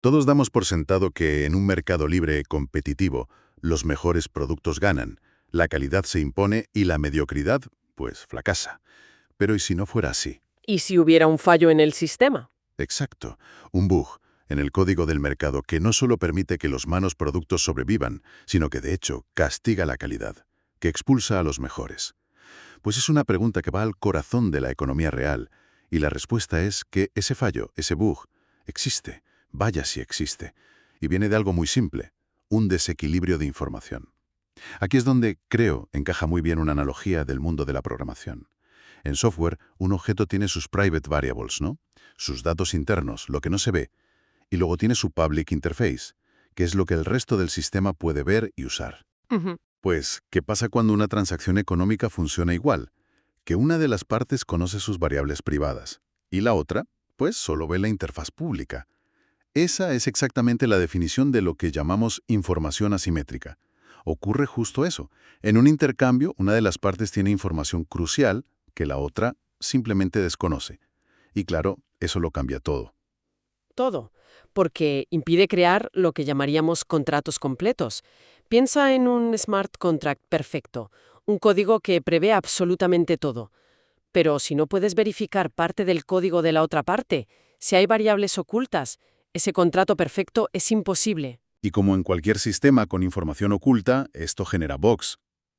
Todos damos por sentado que en un mercado libre competitivo, los mejores productos ganan, la calidad se impone y la mediocridad, pues, fracasa. Pero ¿y si no fuera así? ¿Y si hubiera un fallo en el sistema? Exacto, un bug en el código del mercado que no solo permite que los malos productos sobrevivan, sino que de hecho castiga la calidad, que expulsa a los mejores. Pues es una pregunta que va al corazón de la economía real, y la respuesta es que ese fallo, ese bug, existe, vaya si existe, y viene de algo muy simple, un desequilibrio de información. Aquí es donde, creo, encaja muy bien una analogía del mundo de la programación. En software, un objeto tiene sus private variables, ¿no? Sus datos internos, lo que no se ve, y luego tiene su public interface, que es lo que el resto del sistema puede ver y usar. Ujú. Pues, ¿qué pasa cuando una transacción económica funciona igual? Que una de las partes conoce sus variables privadas, y la otra, pues, solo ve la interfaz pública. Esa es exactamente la definición de lo que llamamos información asimétrica. Ocurre justo eso. En un intercambio, una de las partes tiene información crucial que la otra simplemente desconoce. Y claro, eso lo cambia todo. Todo, porque impide crear lo que llamaríamos contratos completos. Piensa en un smart contract perfecto, un código que prevé absolutamente todo. Pero si no puedes verificar parte del código de la otra parte, si hay variables ocultas, ese contrato perfecto es imposible. Y como en cualquier sistema con información oculta, esto genera bugs.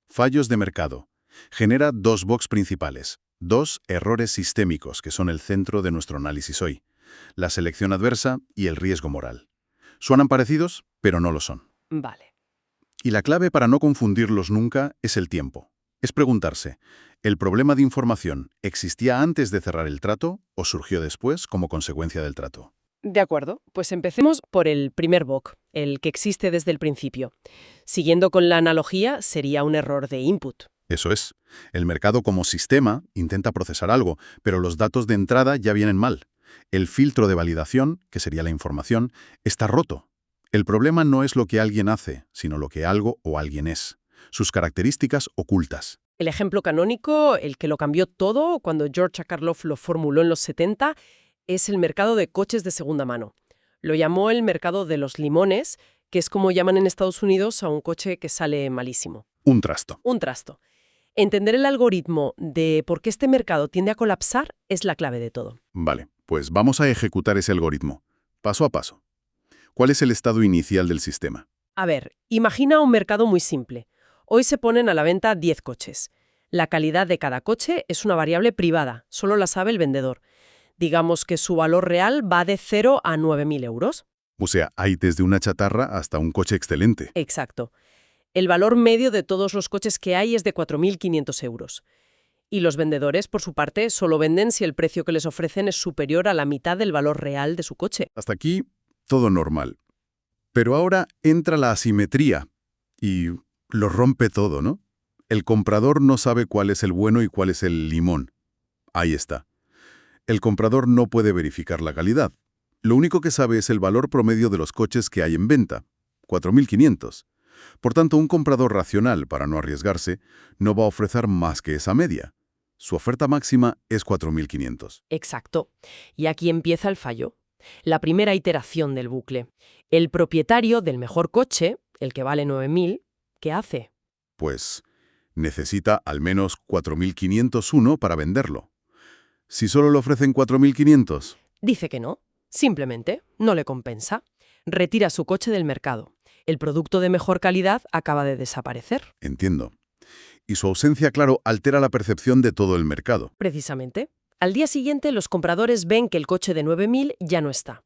Fallos de mercado. Genera dos bugs principales, dos errores sistémicos que son el centro de nuestro análisis hoy: la selección adversa y el riesgo moral. Suenan parecidos, pero no lo son. Vale. Y la clave para no confundirlos nunca es el tiempo. Es preguntarse, ¿el problema de información existía antes de cerrar el trato o surgió después como consecuencia del trato? De acuerdo, pues empecemos por el primer bug, el que existe desde el principio. Siguiendo con la analogía, sería un error de input. Eso es. El mercado como sistema intenta procesar algo, pero los datos de entrada ya vienen mal. El filtro de validación, que sería la información, está roto. El problema no es lo que alguien hace, sino lo que algo o alguien es. Sus características ocultas. El ejemplo canónico, el que lo cambió todo cuando George Akerlof lo formuló en los 70, es el mercado de coches de segunda mano. Lo llamó el mercado de los limones, que es como llaman en Estados Unidos a un coche que sale malísimo. Un trasto. Un trasto. Entender el algoritmo de por qué este mercado tiende a colapsar es la clave de todo. Vale, pues vamos a ejecutar ese algoritmo, paso a paso. ¿Cuál es el estado inicial del sistema? A ver, imagina un mercado muy simple. Hoy se ponen a la venta 10 coches. La calidad de cada coche es una variable privada, solo la sabe el vendedor. Digamos que su valor real va de 0 a 9.000 euros. O sea, hay desde una chatarra hasta un coche excelente. Exacto. El valor medio de todos los coches que hay es de 4.500 euros. Y los vendedores, por su parte, solo venden si el precio que les ofrecen es superior a la mitad del valor real de su coche. Hasta aquí, todo normal. Pero ahora entra la asimetría y lo rompe todo, ¿no? El comprador no sabe cuál es el bueno y cuál es el limón. Ahí está. El comprador no puede verificar la calidad. Lo único que sabe es el valor promedio de los coches que hay en venta, 4.500. Por tanto, un comprador racional, para no arriesgarse, no va a ofrecer más que esa media. Su oferta máxima es 4.500. Exacto. Y aquí empieza el fallo. La primera iteración del bucle. El propietario del mejor coche, el que vale 9.000, ¿qué hace? Pues necesita al menos 4.501 para venderlo. Si solo le ofrecen 4.500, Dice que no. Simplemente no le compensa. Retira su coche del mercado. El producto de mejor calidad acaba de desaparecer. entiendo. Y su ausencia, claro, altera la percepción de todo el mercado. Precisamente. Al día siguiente, los compradores ven que el coche de 9.000 ya no está.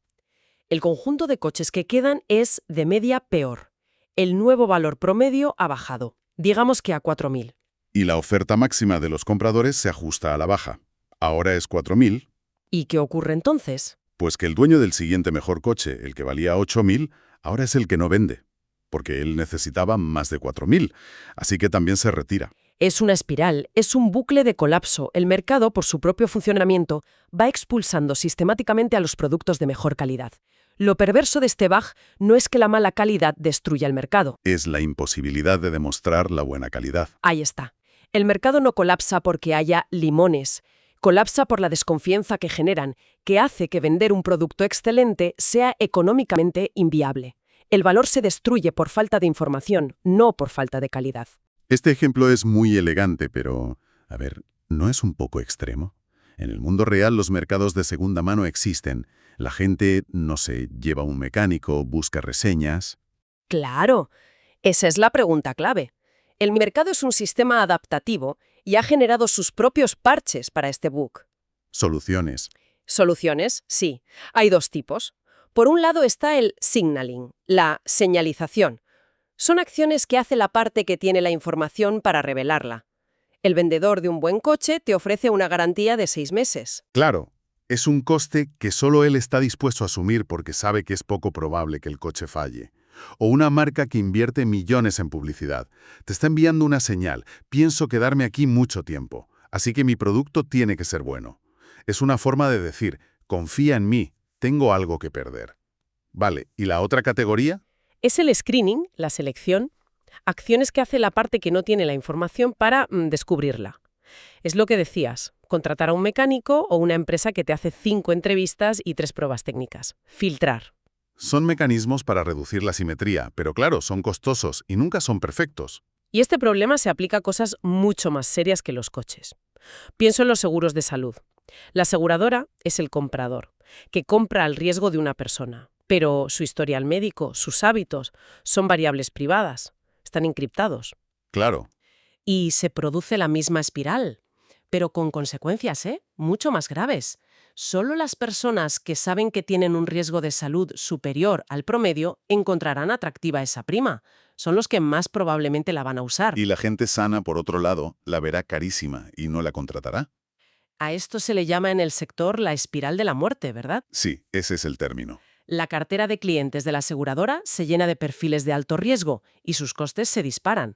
El conjunto de coches que quedan es, de media, peor. El nuevo valor promedio ha bajado, digamos que a 4.000. Y la oferta máxima de los compradores se ajusta a la baja. Ahora es 4.000, ¿Y qué ocurre entonces? pues que el dueño del siguiente mejor coche, el que valía 8.000, ahora es el que no vende, porque él necesitaba más de 4.000, así que también se retira. Es una espiral, es un bucle de colapso. El mercado, por su propio funcionamiento, va expulsando sistemáticamente a los productos de mejor calidad. Lo perverso de este bug no es que la mala calidad destruya el mercado. Es la imposibilidad de demostrar la buena calidad. Ahí está. El mercado no colapsa porque haya limones. Colapsa por la desconfianza que generan, que hace que vender un producto excelente sea económicamente inviable. El valor se destruye por falta de información, no por falta de calidad. Este ejemplo es muy elegante, pero, a ver, ¿no es un poco extremo? En el mundo real los mercados de segunda mano existen. La gente, no sé, lleva un mecánico, busca reseñas. Claro, esa es la pregunta clave. El mercado es un sistema adaptativo y ha generado sus propios parches para este bug. Soluciones. Soluciones, sí. Hay dos tipos. Por un lado está el signaling, la señalización. Son acciones que hace la parte que tiene la información para revelarla. El vendedor de un buen coche te ofrece una garantía de 6 meses. Claro, es un coste que solo él está dispuesto a asumir porque sabe que es poco probable que el coche falle. O una marca que invierte millones en publicidad. Te está enviando una señal. Pienso quedarme aquí mucho tiempo, así que mi producto tiene que ser bueno. Es una forma de decir, confía en mí, tengo algo que perder. Vale, ¿y la otra categoría? Es el screening, la selección, acciones que hace la parte que no tiene la información para descubrirla. Es lo que decías, contratar a un mecánico o una empresa que te hace 5 entrevistas y 3 pruebas técnicas. Filtrar. Son mecanismos para reducir la simetría, pero claro, son costosos y nunca son perfectos. Y este problema se aplica a cosas mucho más serias que los coches. Pienso en los seguros de salud. La aseguradora es el comprador, que compra el riesgo de una persona. Pero su historial médico, sus hábitos, son variables privadas. Están encriptados. Claro. Y se produce la misma espiral, pero con consecuencias, mucho más graves. Solo las personas que saben que tienen un riesgo de salud superior al promedio encontrarán atractiva esa prima. Son los que más probablemente la van a usar. Y la gente sana, por otro lado, la verá carísima y no la contratará. A esto se le llama en el sector la espiral de la muerte, ¿verdad? Sí, ese es el término. La cartera de clientes de la aseguradora se llena de perfiles de alto riesgo y sus costes se disparan.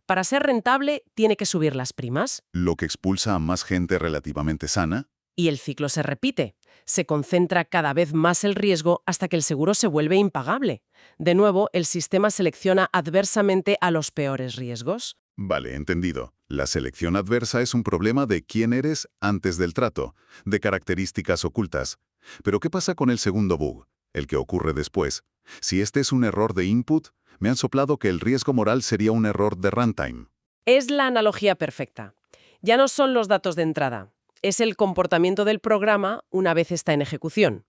Para ser rentable, tiene que subir las primas. Lo que expulsa a más gente relativamente sana. Y el ciclo se repite. Se concentra cada vez más el riesgo hasta que el seguro se vuelve impagable. De nuevo, el sistema selecciona adversamente a los peores riesgos. Vale, entendido. La selección adversa es un problema de quién eres antes del trato, de características ocultas. Pero ¿qué pasa con el segundo bug? El que ocurre después. Si este es un error de input, me han soplado que el riesgo moral sería un error de runtime. Es la analogía perfecta. Ya no son los datos de entrada. Es el comportamiento del programa una vez está en ejecución.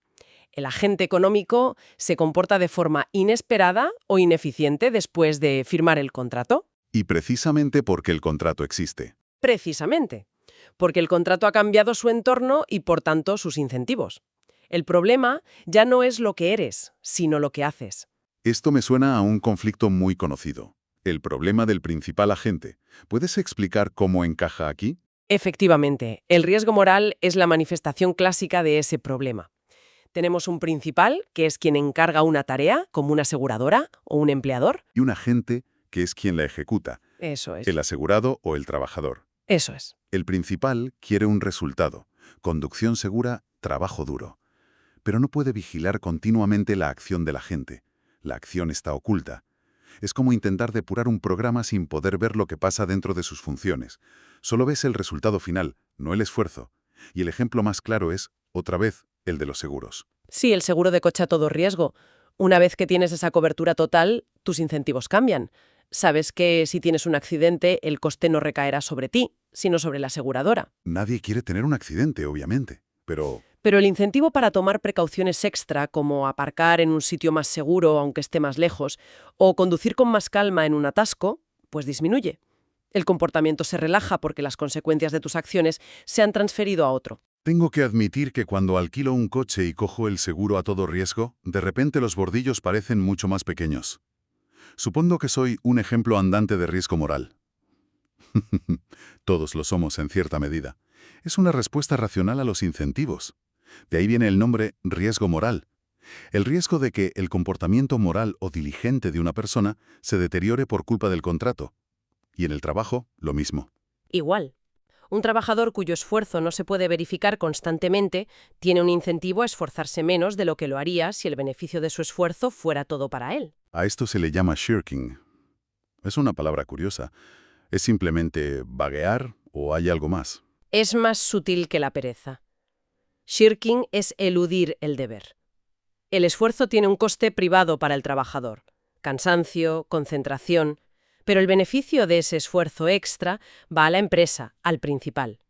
El agente económico se comporta de forma inesperada o ineficiente después de firmar el contrato. Y precisamente porque el contrato existe. Precisamente. Porque el contrato ha cambiado su entorno y, por tanto, sus incentivos. El problema ya no es lo que eres, sino lo que haces. Esto me suena a un conflicto muy conocido. El problema del principal agente. ¿Puedes explicar cómo encaja aquí? Efectivamente, el riesgo moral es la manifestación clásica de ese problema. Tenemos un principal, que es quien encarga una tarea, como una aseguradora o un empleador. Y un agente, que es quien la ejecuta, Eso es. el asegurado o el trabajador. Eso es. El principal quiere un resultado, conducción segura, trabajo duro. Pero no puede vigilar continuamente la acción de la gente. La acción está oculta. Es como intentar depurar un programa sin poder ver lo que pasa dentro de sus funciones. Solo ves el resultado final, no el esfuerzo. Y el ejemplo más claro es, otra vez, el de los seguros. Sí, el seguro de coche a todo riesgo. Una vez que tienes esa cobertura total, tus incentivos cambian. Sabes que si tienes un accidente, el coste no recaerá sobre ti, sino sobre la aseguradora. Nadie quiere tener un accidente, obviamente, pero Pero el incentivo para tomar precauciones extra, como aparcar en un sitio más seguro aunque esté más lejos, o conducir con más calma en un atasco, pues disminuye. El comportamiento se relaja porque las consecuencias de tus acciones se han transferido a otro. tengo que admitir que cuando alquilo un coche y cojo el seguro a todo riesgo, de repente los bordillos parecen mucho más pequeños. Supongo que soy un ejemplo andante de riesgo moral. Todos lo somos en cierta medida. Es una respuesta racional a los incentivos. De ahí viene el nombre riesgo moral. El riesgo de que el comportamiento moral o diligente de una persona se deteriore por culpa del contrato. Y en el trabajo, lo mismo. Igual. Un trabajador cuyo esfuerzo no se puede verificar constantemente tiene un incentivo a esforzarse menos de lo que lo haría si el beneficio de su esfuerzo fuera todo para él. A esto se le llama shirking. Es una palabra curiosa. ¿Es simplemente vaguear o hay algo más? Es más sutil que la pereza. Shirking es eludir el deber. El esfuerzo tiene un coste privado para el trabajador, cansancio, concentración, pero el beneficio de ese esfuerzo extra va a la empresa, al principal.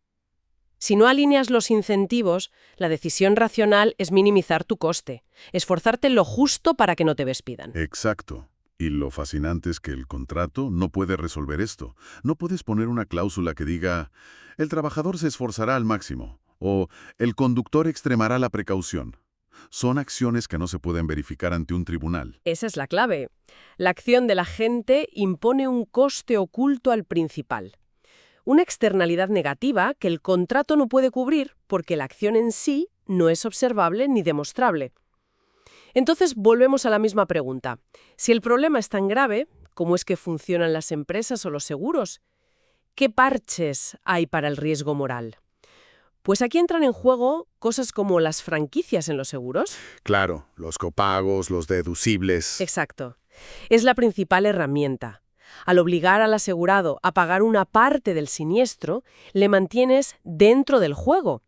Si no alineas los incentivos, la decisión racional es minimizar tu coste, esforzarte lo justo para que no te despidan. Exacto. Y lo fascinante es que el contrato no puede resolver esto. No puedes poner una cláusula que diga, el trabajador se esforzará al máximo, o el conductor extremará la precaución. Son acciones que no se pueden verificar ante un tribunal. Esa es la clave. La acción del agente impone un coste oculto al principal. Una externalidad negativa que el contrato no puede cubrir porque la acción en sí no es observable ni demostrable. Entonces volvemos a la misma pregunta. Si el problema es tan grave, ¿cómo es que funcionan las empresas o los seguros? ¿Qué parches hay para el riesgo moral? Pues aquí entran en juego cosas como las franquicias en los seguros. Claro, los copagos, los deducibles. Exacto. Es la principal herramienta. Al obligar al asegurado a pagar una parte del siniestro, le mantienes dentro del juego.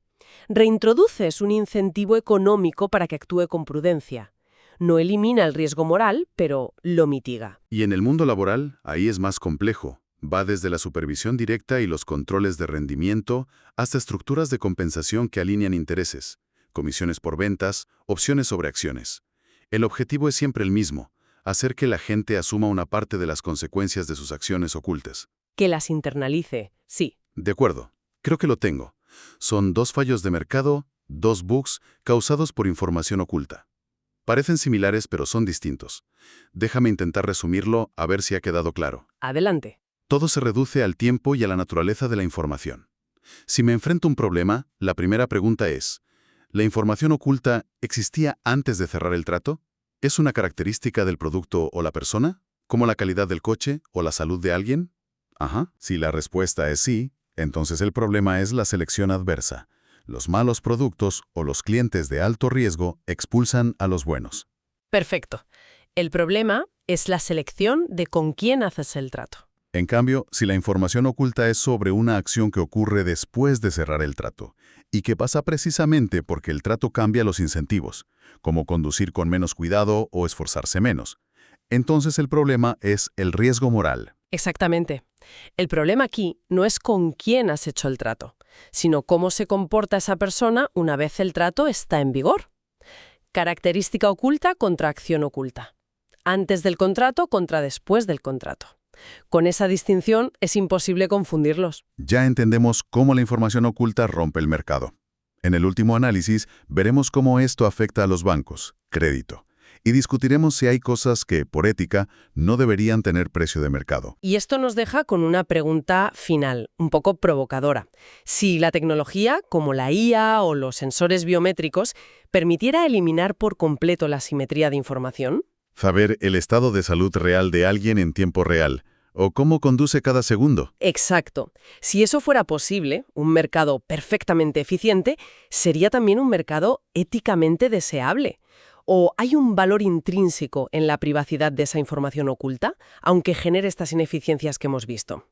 Reintroduces un incentivo económico para que actúe con prudencia. No elimina el riesgo moral, pero lo mitiga. Y en el mundo laboral, ahí es más complejo. Va desde la supervisión directa y los controles de rendimiento hasta estructuras de compensación que alinean intereses, comisiones por ventas, opciones sobre acciones. El objetivo es siempre el mismo, hacer que la gente asuma una parte de las consecuencias de sus acciones ocultas. Que las internalice, sí. De acuerdo, creo que lo tengo. Son 2 fallos de mercado, 2 bugs causados por información oculta. Parecen similares, pero son distintos. Déjame intentar resumirlo a ver si ha quedado claro. Adelante. Todo se reduce al tiempo y a la naturaleza de la información. Si me enfrento a un problema, la primera pregunta es, ¿la información oculta existía antes de cerrar el trato? ¿Es una característica del producto o la persona? ¿Como la calidad del coche o la salud de alguien? Si la respuesta es sí, entonces el problema es la selección adversa. Los malos productos o los clientes de alto riesgo expulsan a los buenos. Perfecto. El problema es la selección de con quién haces el trato. En cambio, si la información oculta es sobre una acción que ocurre después de cerrar el trato, y que pasa precisamente porque el trato cambia los incentivos, como conducir con menos cuidado o esforzarse menos, entonces el problema es el riesgo moral. Exactamente. El problema aquí no es con quién has hecho el trato, sino cómo se comporta esa persona una vez el trato está en vigor. Característica oculta contra acción oculta. Antes del contrato contra después del contrato. Con esa distinción es imposible confundirlos. Ya entendemos cómo la información oculta rompe el mercado. En el último análisis veremos cómo esto afecta a los bancos, crédito, y discutiremos si hay cosas que, por ética, no deberían tener precio de mercado. Y esto nos deja con una pregunta final, un poco provocadora. Si la tecnología, como la IA o los sensores biométricos, permitiera eliminar por completo la simetría de información. Saber el estado de salud real de alguien en tiempo real, o cómo conduce cada segundo. Exacto. Si eso fuera posible, un mercado perfectamente eficiente, sería también un mercado éticamente deseable. ¿O hay un valor intrínseco en la privacidad de esa información oculta, aunque genere estas ineficiencias que hemos visto?